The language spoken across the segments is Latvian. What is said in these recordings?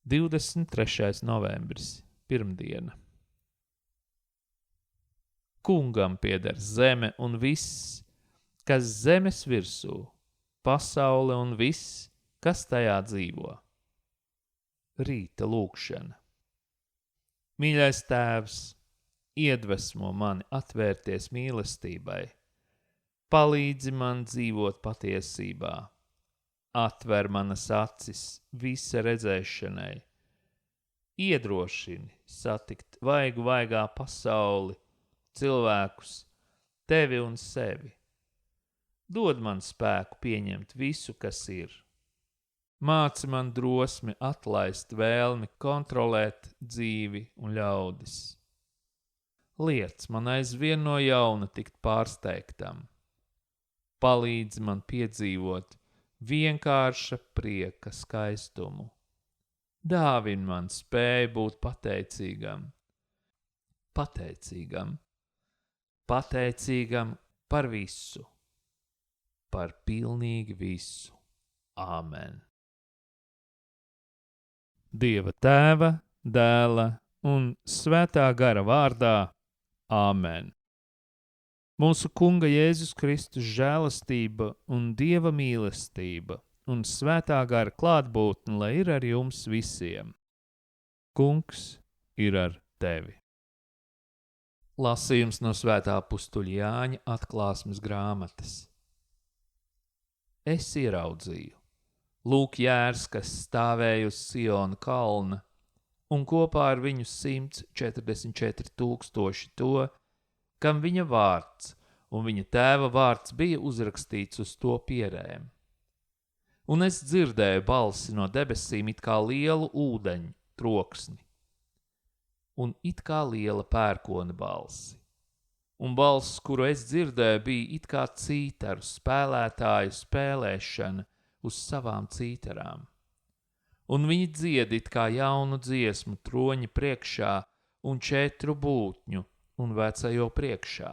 23. novembris, pirmdiena. Kungam pieder zeme un viss, kas zemes virsū, pasaule un viss, kas tajā dzīvo. Rīta lūkšana. Mīļais Tēvs, iedvesmo mani atvērties mīlestībai, palīdzi man dzīvot patiesībā, atver manas acis visa redzēšanai, iedrošini satikt vaigā pasauli, cilvēkus, tevi un sevi. Dod man spēku pieņemt visu, kas ir. Māci man drosmi atlaist vēlmi kontrolēt dzīvi un ļaudis. Liec man aizvien no jauna tikt pārsteigtam. Palīdzi man piedzīvot vienkārša prieka skaistumu. Dāvini man spēju būt pateicīgam. Pateicīgam par visu. Par pilnīgi visu. Āmen. Dieva Tēva, Dēla un Svētā gara vārdā. Āmen. Mūsu Kunga Jēzus Kristus žēlastība un Dieva mīlestība un Svētā gara klātbūtne, lai ir ar jums visiem. Kungs ir ar tevi. Lasījums no Svētā apustuļa Jāņa atklāsmes grāmatas. Es ieraudzīju. Lūk jērs, kas stāvēja uz Siona kalna, un kopā ar viņu 144 000 to, kam viņa vārds un viņa tēva vārds bija uzrakstīts uz to pierēm. Un es dzirdēju balsi no debesīm it kā lielu ūdeņu troksni, un it kā liela pērkona balsi. Un balss, kuru es dzirdēju, bija it kā cītaru spēlētāju spēlēšana uz savām cītarām. Un viņi dzied it kā jaunu dziesmu troņa priekšā un 4 būtņu un vecajo priekšā.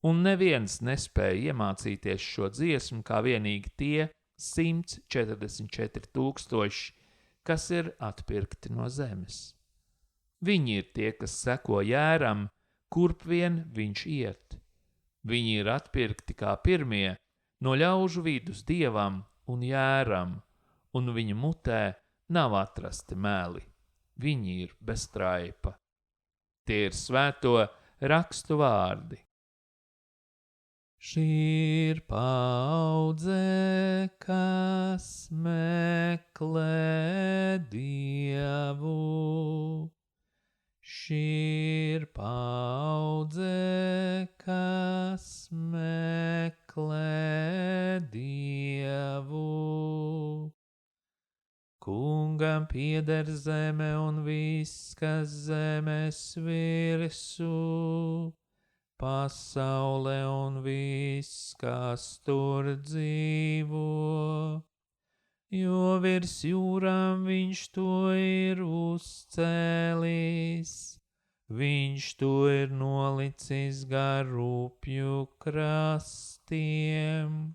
Un neviens nespēja iemācīties šo dziesmu kā vienīgi tie 144 000, kas ir atpirkti no zemes. Viņi ir tie, kas seko jēram, kurp vien viņš iet. Viņi ir atpirkti kā pirmie no ļaužu vidus Dievam un jēram, un viņa mutē nav atrasti meli. Viņi ir bez traipa. Tie ir svēto rakstu vārdi. Šī ir paudze, kas meklē Dievu. Šī ir paudze, kas meklē Dievu. Kungam pieder zeme un viss, kas zemes virsū, pasaule un viss, kas tur dzīvo. Jo virs jūrām viņš to ir uzcēlis, viņš to ir nolicis gar upju krastiem.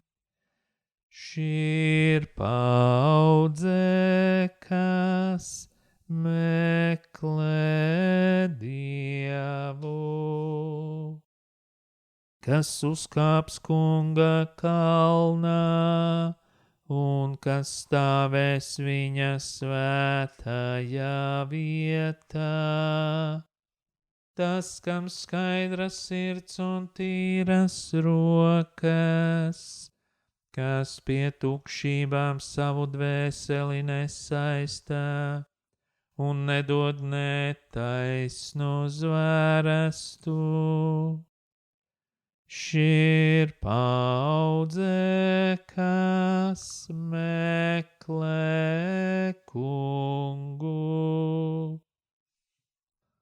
Šī ir paudze, kas meklē Dievu, kas uzkāps Kunga kalnā un kas stāvēs viņa svētajā vietā. Tas, kam skaidras sirds un tīras rokas, kas pie tukšībām savu dvēseli nesaistā un nedod netaisnu zvērestu. Šī ir paudze, kas meklē Kungu.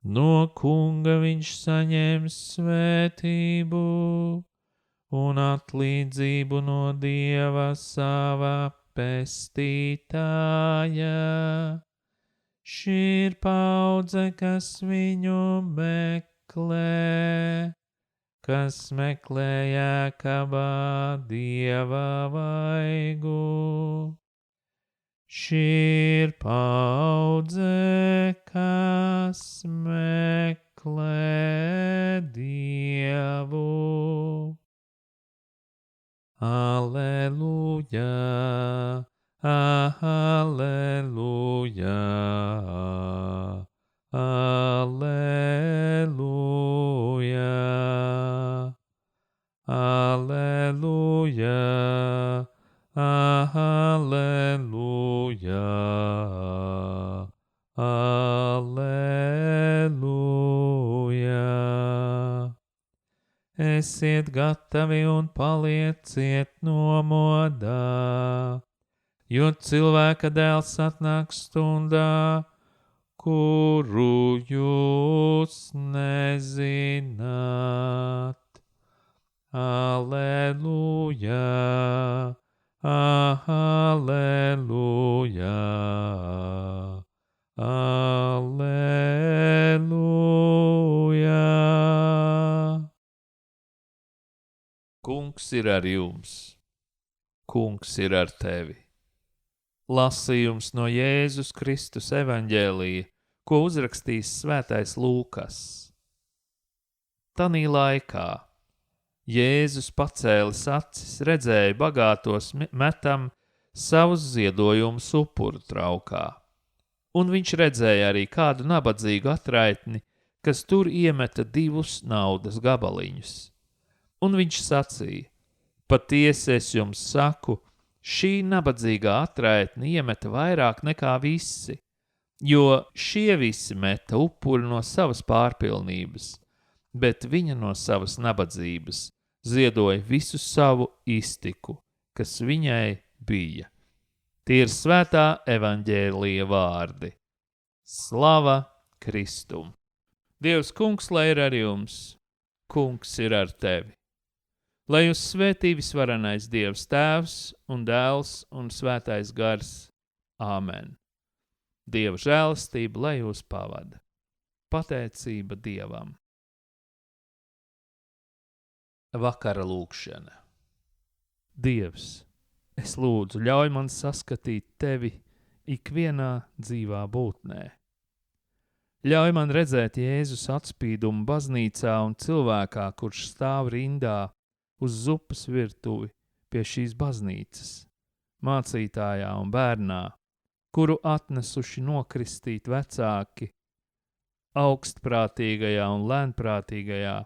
No Kunga viņš saņems svētību un atlīdzību no Dieva sava pestītāja. Šī ir paudze, kas viņu meklē, kas meklē Jēkabā Dieva vaigu. Šī ir paudze, kas meklē Dievu. Alleluja, alleluja, alleluja, alleluja, alleluja, alleluja. Esiet gatavi un palieciet nomodā, jo cilvēka dēls atnāk stundā, kuru jūs nezināt. Alleluja, alleluja, alleluja. Kungs ir ar jums, Kungs ir ar tevi. Lasījums no Jēzus Kristus evaņģēlija, ko uzrakstījis svētais Lūkas. Tanī laikā Jēzus pacēlis acis, redzēja bagātos metam savus ziedojumus upuru traukā, un viņš redzēja arī kādu nabadzīgu atraitni, kas tur iemeta 2 naudas gabaliņus. Un viņš sacīja: patiesi es jums saku, šī nabadzīgā atraitne iemeta vairāk nekā visi, jo šie visi meta upuri no savas pārpilnības, bet viņa no savas nabadzības ziedoja visu savu iztiku, kas viņai bija. Tie ir svētā evaņģēlija vārdi. Slava Kristum! Dievs Kungs, lai ir ar jums, Kungs ir ar tevi. Lai jūs svētī visvarenais Dievs Tēvs un Dēls un Svētais Gars. Āmen. Dieva žēlastība, lai jūs pavada. Pateicība Dievam. Vakara lūgšana. Dievs, es lūdzu, ļauj man saskatīt tevi ikvienā dzīvā būtnē. Ļauj man redzēt Jēzus atspīdumu baznīcā un cilvēkā, kurš stāv rindā uz zupas virtuvi pie šīs baznīcas, mācītājā un bērnā, kuru atnesuši nokristīt vecāki, augstprātīgajā un lēnprātīgajā,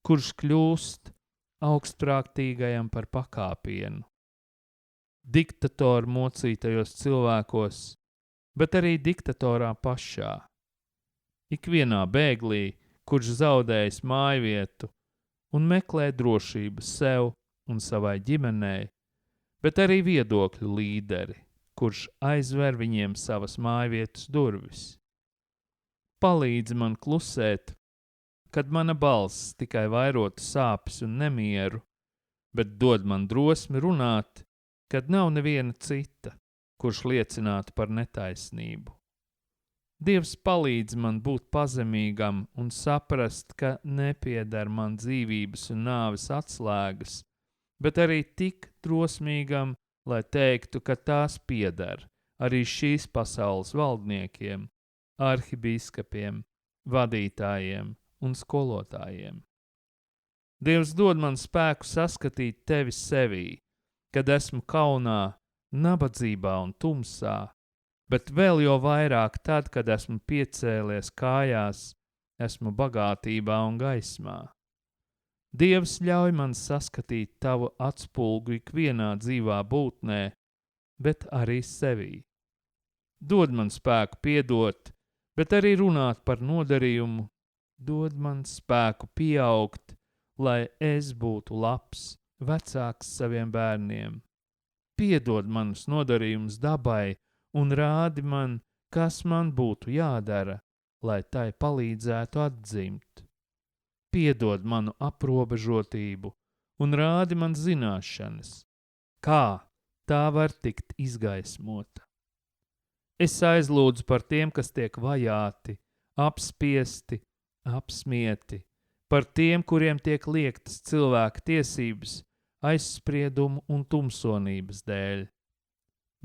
kurš kļūst augstprātīgajam par pakāpienu. Diktatoru mocītajos cilvēkos, bet arī diktatorā pašā. Ikvienā bēglī, kurš zaudējis mājvietu un meklē drošību sev un savai ģimenei, bet arī viedokļu līderi, kurš aizver viņiem savas mājvietas durvis. Palīdzi man klusēt, kad mana balss tikai vairotu sāpes un nemieru, bet dod man drosmi runāt, kad nav neviena cita, kurš liecinātu par netaisnību. Dievs palīdz man būt pazemīgam un saprast, ka nepieder man dzīvības un nāves atslēgas, bet arī tik drosmīgam, lai teiktu, ka tās pieder arī šīs pasaules valdniekiem, arhibīskapiem, vadītājiem un skolotājiem. Dievs dod man spēku saskatīt tevi sevī, kad esmu kaunā, nabadzībā un tumsā, bet vēl jo vairāk tad, kad esmu piecēlies kājās, esmu bagātībā un gaismā. Dievs ļauj man saskatīt tavu atspulgu ikvienā dzīvā būtnē, bet arī sevī. Dod man spēku piedot, bet arī runāt par nodarījumu, dod man spēku pieaugt, lai es būtu labs, vecāks saviem bērniem. Piedod manus nodarījumus dabai un rādi man, kas man būtu jādara, lai tai palīdzētu atdzimt. Piedod manu aprobežotību un rādi man zināšanas, kā tā var tikt izgaismota. Es aizlūdzu par tiem, kas tiek vajāti, apspiesti, apsmieti, par tiem, kuriem tiek liektas cilvēka tiesības, aizspriedumu un tumsonības dēļ.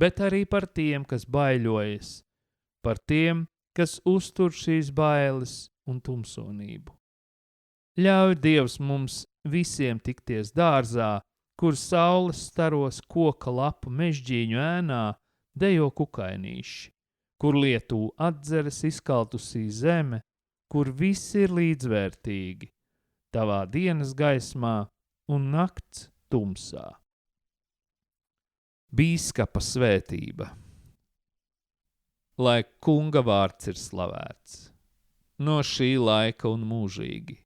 bet arī par tiem, kas baiļojas, par tiem, kas uztur šīs bailes un tumsonību. Ļauj Dievs mums visiem tikties dārzā, kur saules staros koka lapu mežģīņu ēnā dejo kukainīši, kur lietū atdzeres izkaltusī zeme, kur viss ir līdzvērtīgi, tavā dienas gaismā un nakts tumsā. Bīskapa svētība. Lai kunga vārds ir slavēts, no šī laika un mūžīgi.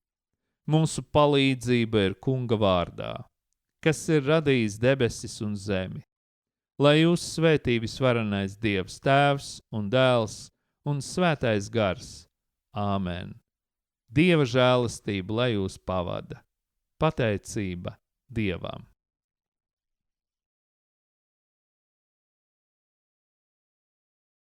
Mūsu palīdzība ir kunga vārdā, kas ir radījis debesis un zemi. Lai jūs svētī visvarenais Dievs Tēvs un Dēls un Svētais Gars. Āmen. Dieva žēlastība, lai jūs pavada. Pateicība Dievam.